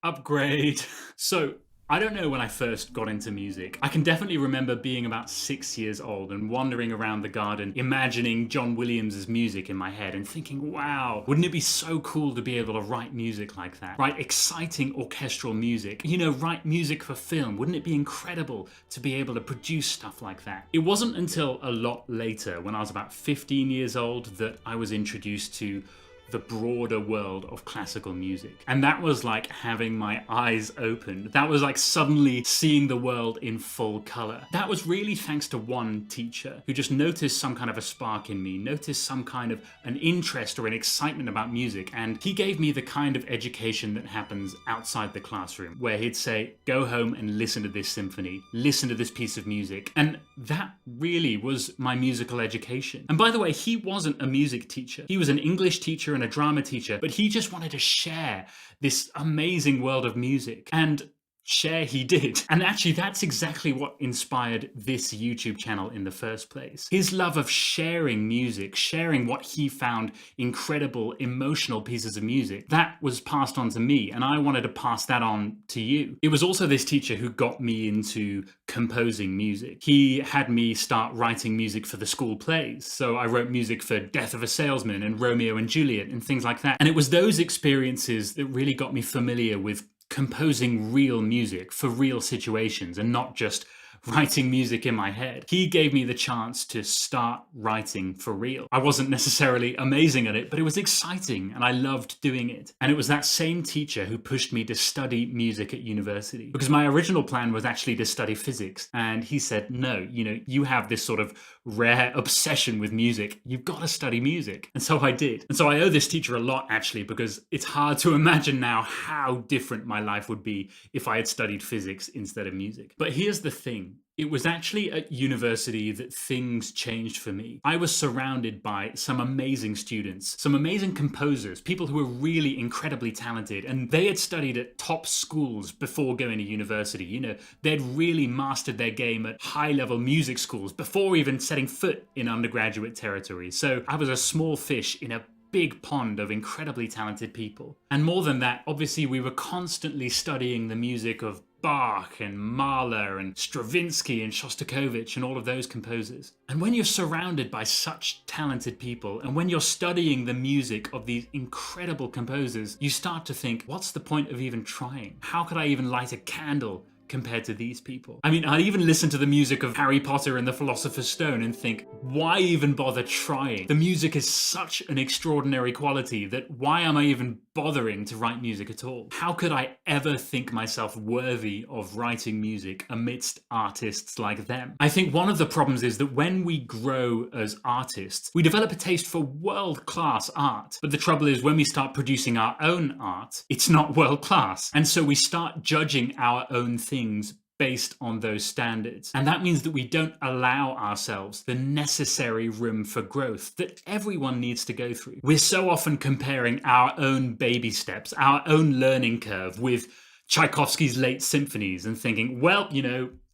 Upgrade. So, I don't know when I first got into music. I can definitely remember being about 6 years old and wandering around the garden, imagining John Williams' music in my head and thinking, wow, wouldn't it be so cool to be able to write music like that? Write exciting orchestral music. Write music for film. Wouldn't it be incredible to be able to produce stuff like that? It wasn't until a lot later, when I was about 15 years old, that I was introduced to the broader world of classical music. And that was like having my eyes opened. That was like suddenly seeing the world in full color. That was really thanks to one teacher who just noticed some kind of a spark in me, noticed some kind of an interest or an excitement about music. And he gave me the kind of education that happens outside the classroom, where he'd say, go home and listen to this symphony, listen to this piece of music. And that really was my musical education. And by the way, he wasn't a music teacher. He was an English teacher and a drama teacher, but he just wanted to share this amazing world of music. And share he did. And actually, that's exactly what inspired this YouTube channel in the first place. His love of sharing music, sharing what he found incredible, emotional pieces of music, that was passed on to me, and I wanted to pass that on to you. It was also this teacher who got me into composing music. He had me start writing music for the school plays. So I wrote music for Death of a Salesman and Romeo and Juliet and things like that. And it was those experiences that really got me familiar with composing real music for real situations and not just writing music in my head. He gave me the chance to start writing for real. I wasn't necessarily amazing at it, but it was exciting and I loved doing it. And it was that same teacher who pushed me to study music at university, because my original plan was actually to study physics. And he said, no, you have this sort of rare obsession with music. You've got to study music. And so I did. And so I owe this teacher a lot, actually, because it's hard to imagine now how different my life would be if I had studied physics instead of music. But here's the thing. It was actually at university that things changed for me. I was surrounded by some amazing students, some amazing composers, people who were really incredibly talented, and they had studied at top schools before going to university. They'd really mastered their game at high-level music schools before even setting foot in undergraduate territory. So I was a small fish in a big pond of incredibly talented people. And more than that, obviously we were constantly studying the music of Bach and Mahler and Stravinsky and Shostakovich and all of those composers. And when you're surrounded by such talented people, and when you're studying the music of these incredible composers, you start to think, what's the point of even trying? How could I even light a candle compared to these people? I mean, I'd even listen to the music of Harry Potter and the Philosopher's Stone and think, why even bother trying? The music is such an extraordinary quality that why am I even bothering to write music at all? How could I ever think myself worthy of writing music amidst artists like them? I think one of the problems is that when we grow as artists, we develop a taste for world-class art. But the trouble is, when we start producing our own art, it's not world-class. And so we start judging our own things based on those standards. And that means that we don't allow ourselves the necessary room for growth that everyone needs to go through. We're so often comparing our own baby steps, our own learning curve with Tchaikovsky's late symphonies and thinking, well,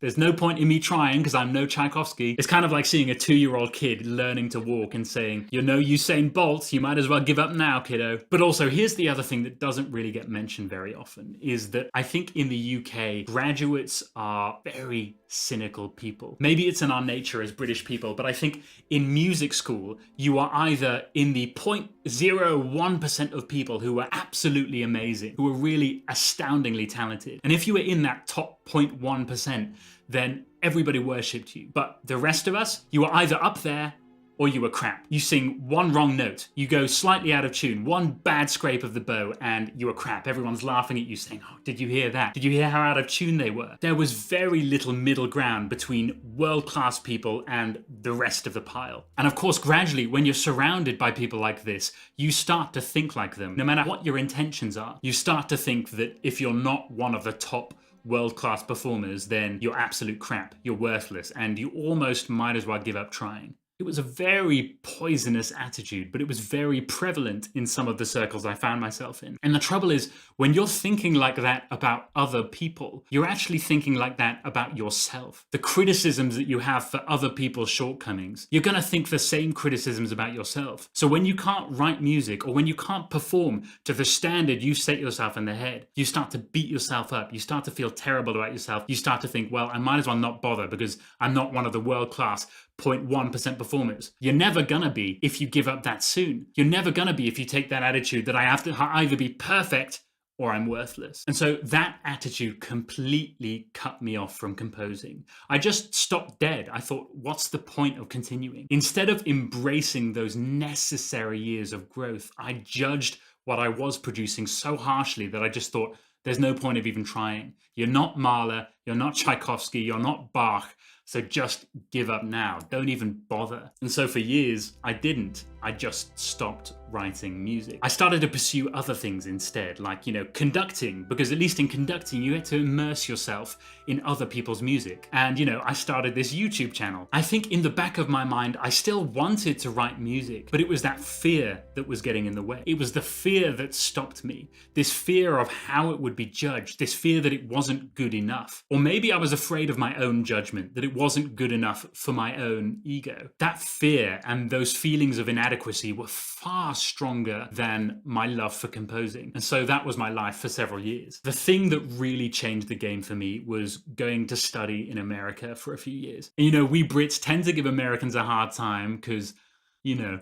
there's no point in me trying because I'm no Tchaikovsky. It's kind of like seeing a 2-year-old kid learning to walk and saying, you're no Usain Bolt, you might as well give up now, kiddo. But also, here's the other thing that doesn't really get mentioned very often, is that I think in the UK, graduates are very cynical people. Maybe it's in our nature as British people, but I think in music school, you are either in the 0.01% of people who are absolutely amazing, who are really astoundingly talented. And if you were in that top 0.1%, then everybody worshipped you. But the rest of us, you were either up there or you were crap. You sing one wrong note, you go slightly out of tune, one bad scrape of the bow, and you were crap. Everyone's laughing at you saying, oh, did you hear that? Did you hear how out of tune they were? There was very little middle ground between world-class people and the rest of the pile. And of course, gradually, when you're surrounded by people like this, you start to think like them. No matter what your intentions are, you start to think that if you're not one of the top world-class performers, then you're absolute crap, you're worthless, and you almost might as well give up trying. It was a very poisonous attitude, but it was very prevalent in some of the circles I found myself in. And the trouble is, when you're thinking like that about other people, you're actually thinking like that about yourself. The criticisms that you have for other people's shortcomings, you're going to think the same criticisms about yourself. So when you can't write music, or when you can't perform to the standard you set yourself in the head, you start to beat yourself up. You start to feel terrible about yourself. You start to think, well, I might as well not bother because I'm not one of the world-class 0.1% performers. You're never gonna be if you give up that soon. You're never gonna be if you take that attitude that I have to either be perfect or I'm worthless. And so that attitude completely cut me off from composing. I just stopped dead. I thought, what's the point of continuing? Instead of embracing those necessary years of growth, I judged what I was producing so harshly that I just thought, there's no point of even trying. You're not Mahler, you're not Tchaikovsky, you're not Bach. So just give up now. Don't even bother. And so for years, I didn't. I just stopped writing music. I started to pursue other things instead, like, conducting, because at least in conducting, you get to immerse yourself in other people's music. And, I started this YouTube channel. I think in the back of my mind, I still wanted to write music, but it was that fear that was getting in the way. It was the fear that stopped me. This fear of how it would be judged, this fear that it wasn't good enough. Or maybe I was afraid of my own judgment, that it wasn't good enough for my own ego. That fear and those feelings of inadequacy were far stronger than my love for composing. And so that was my life for several years. The thing that really changed the game for me was going to study in America for a few years. And, we Brits tend to give Americans a hard time because,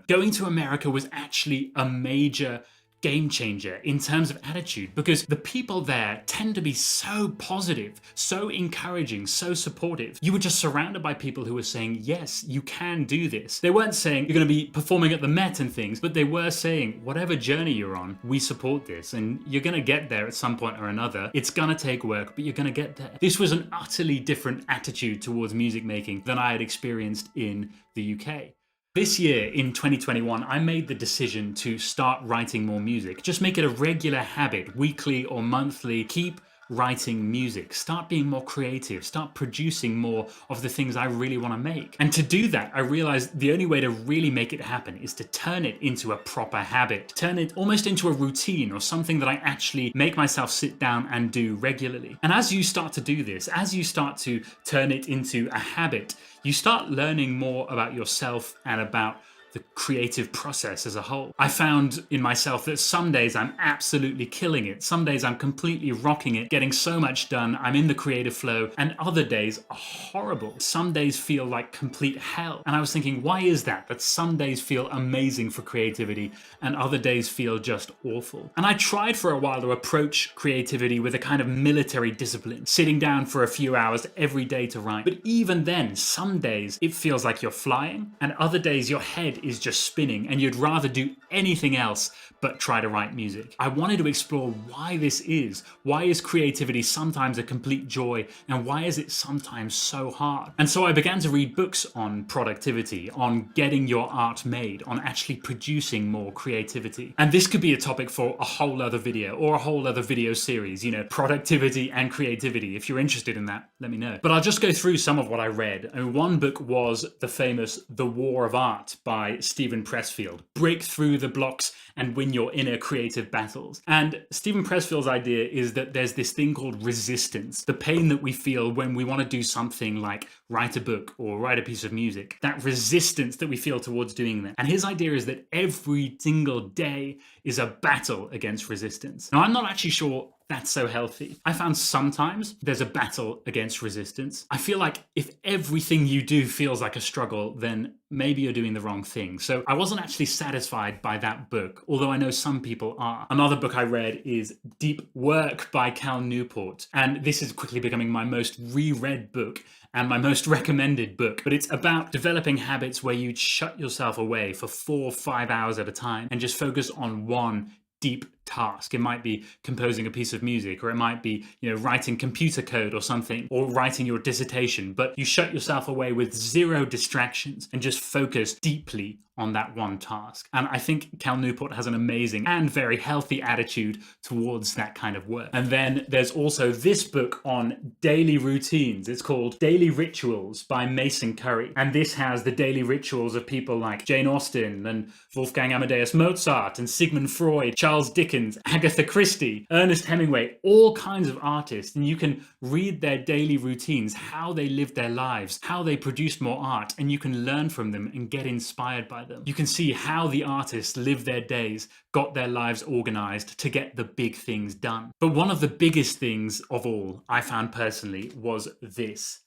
going to America was actually a major game changer in terms of attitude, because the people there tend to be so positive, so encouraging, so supportive. You were just surrounded by people who were saying, yes, you can do this. They weren't saying you're going to be performing at the Met and things, but they were saying, whatever journey you're on, we support this and you're going to get there at some point or another. It's going to take work, but you're going to get there. This was an utterly different attitude towards music making than I had experienced in the UK. This year, in 2021, I made the decision to start writing more music. Just make it a regular habit, weekly or monthly. Keep writing music. Start being more creative. Start producing more of the things I really want to make. And to do that, I realized the only way to really make it happen is to turn it into a proper habit. Turn it almost into a routine or something that I actually make myself sit down and do regularly. And as you start to do this, as you start to turn it into a habit, you start learning more about yourself and about the creative process as a whole. I found in myself that some days I'm absolutely killing it. Some days I'm completely rocking it, getting so much done. I'm in the creative flow, and other days are horrible. Some days feel like complete hell. And I was thinking, why is that? That some days feel amazing for creativity and other days feel just awful. And I tried for a while to approach creativity with a kind of military discipline, sitting down for a few hours every day to write. But even then, some days it feels like you're flying, and other days your head is just spinning and you'd rather do anything else but try to write music. I wanted to explore why this is. Why is creativity sometimes a complete joy, and why is it sometimes so hard? And so I began to read books on productivity, on getting your art made, on actually producing more creativity. And this could be a topic for a whole other video or a whole other video series, productivity and creativity. If you're interested in that, let me know. But I'll just go through some of what I read. One book was the famous The War of Art by Steven Pressfield. Break through the blocks and win your inner creative battles. And Steven Pressfield's idea is that there's this thing called resistance, the pain that we feel when we want to do something like write a book or write a piece of music, that resistance that we feel towards doing that. And his idea is that every single day is a battle against resistance. Now, I'm not actually sure that's so healthy. I found sometimes there's a battle against resistance. I feel like if everything you do feels like a struggle, then maybe you're doing the wrong thing. So I wasn't actually satisfied by that book, although I know some people are. Another book I read is Deep Work by Cal Newport. And this is quickly becoming my most reread book and my most recommended book. But it's about developing habits where you shut yourself away for 4 or 5 hours at a time and just focus on one deep task. It might be composing a piece of music, or it might be, writing computer code or something, or writing your dissertation, but you shut yourself away with 0 distractions and just focus deeply on that one task. And I think Cal Newport has an amazing and very healthy attitude towards that kind of work. And then there's also this book on daily routines. It's called Daily Rituals by Mason Curry. And this has the daily rituals of people like Jane Austen and Wolfgang Amadeus Mozart and Sigmund Freud, Charles Dickens, Agatha Christie, Ernest Hemingway, all kinds of artists. And you can read their daily routines, how they lived their lives, how they produced more art, and you can learn from them and get inspired by them. You can see how the artists lived their days, got their lives organized to get the big things done. But one of the biggest things of all I found personally was this: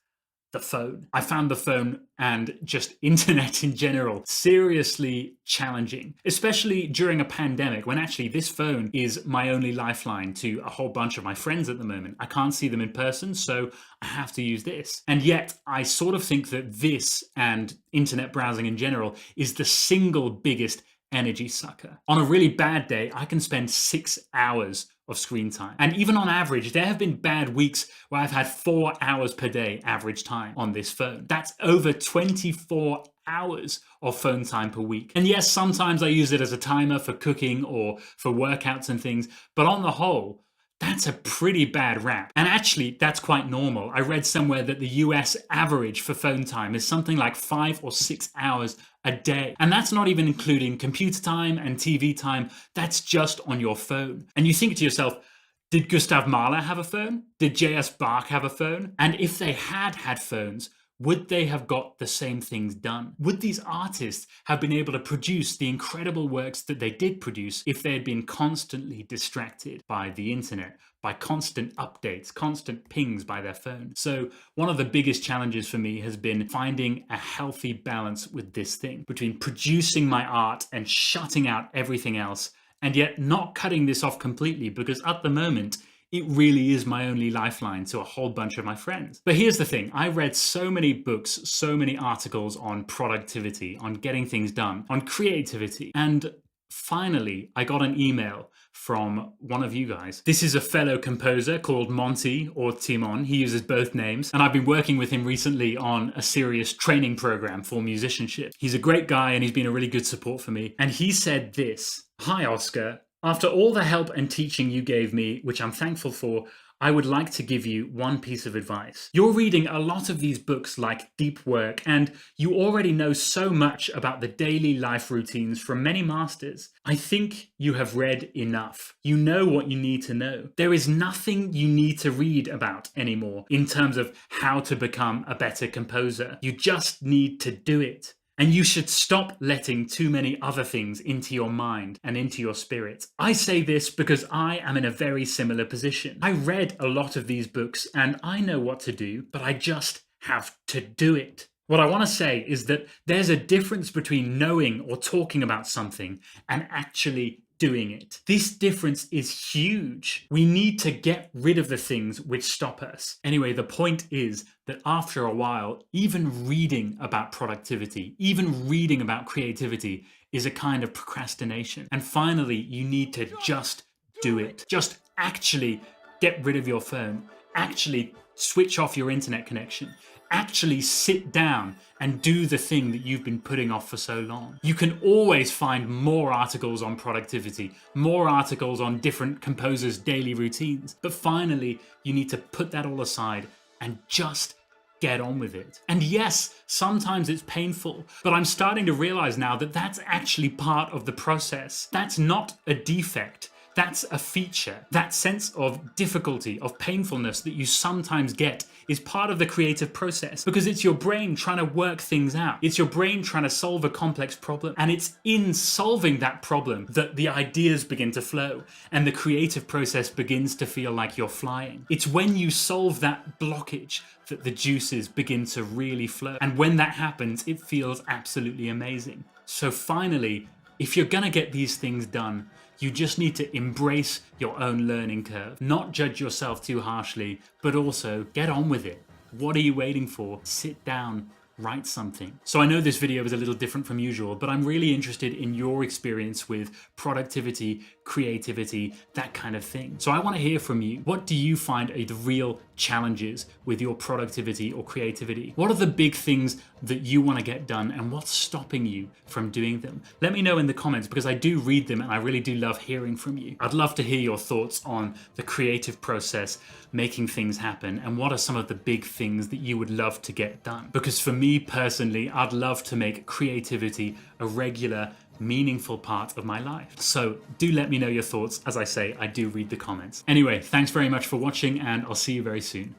the phone. I found the phone and just internet in general seriously challenging, especially during a pandemic when actually this phone is my only lifeline to a whole bunch of my friends at the moment. I can't see them in person, so I have to use this. And yet I sort of think that this and internet browsing in general is the single biggest energy sucker. On a really bad day, I can spend 6 hours of screen time. And even on average, there have been bad weeks where I've had 4 hours per day average time on this phone. That's over 24 hours of phone time per week. And yes, sometimes I use it as a timer for cooking or for workouts and things, but on the whole, that's a pretty bad rap. And actually, that's quite normal. I read somewhere that the US average for phone time is something like 5 or 6 hours a day. And that's not even including computer time and TV time. That's just on your phone. And you think to yourself, did Gustav Mahler have a phone? Did J.S. Bach have a phone? And if they had had phones, would they have got the same things done? Would these artists have been able to produce the incredible works that they did produce if they had been constantly distracted by the internet, by constant updates, constant pings by their phone? So one of the biggest challenges for me has been finding a healthy balance with this thing, between producing my art and shutting out everything else, and yet not cutting this off completely, because at the moment, it really is my only lifeline to a whole bunch of my friends. But here's the thing. I read so many books, so many articles on productivity, on getting things done, on creativity. And finally, I got an email from one of you guys. This is a fellow composer called Monty, or Timon. He uses both names. And I've been working with him recently on a serious training program for musicianship. He's a great guy and he's been a really good support for me. And he said this: "Hi, Oscar. After all the help and teaching you gave me, which I'm thankful for, I would like to give you one piece of advice. You're reading a lot of these books like Deep Work, and you already know so much about the daily life routines from many masters. I think you have read enough. You know what you need to know. There is nothing you need to read about anymore in terms of how to become a better composer. You just need to do it. And you should stop letting too many other things into your mind and into your spirit." I say this because I am in a very similar position. I read a lot of these books and I know what to do, but I just have to do it. What I want to say is that there's a difference between knowing or talking about something and actually doing it. This difference is huge. We need to get rid of the things which stop us. Anyway, the point is that after a while, even reading about productivity, even reading about creativity is a kind of procrastination. And finally, you need to just do it. Just actually get rid of your phone. Actually switch off your internet connection. Actually sit down and do the thing that you've been putting off for so long. You can always find more articles on productivity, more articles on different composers' daily routines. But finally, you need to put that all aside and just get on with it. And yes, sometimes it's painful, but I'm starting to realize now that that's actually part of the process. That's not a defect. That's a feature. That sense of difficulty, of painfulness that you sometimes get is part of the creative process, because it's your brain trying to work things out. It's your brain trying to solve a complex problem. And it's in solving that problem that the ideas begin to flow and the creative process begins to feel like you're flying. It's when you solve that blockage that the juices begin to really flow. And when that happens, it feels absolutely amazing. So finally, if you're gonna get these things done, you just need to embrace your own learning curve. Not judge yourself too harshly, but also get on with it. What are you waiting for? Sit down, write something. So I know this video is a little different from usual, but I'm really interested in your experience with productivity, creativity, that kind of thing. So I want to hear from you. What do you find are the real challenges with your productivity or creativity? What are the big things that you want to get done, and what's stopping you from doing them? Let me know in the comments, because I do read them and I really do love hearing from you. I'd love to hear your thoughts on the creative process, making things happen, and what are some of the big things that you would love to get done. Because for me personally, I'd love to make creativity a regular, meaningful part of my life. So do let me know your thoughts. As I say, I do read the comments. Anyway, thanks very much for watching, and I'll see you very soon.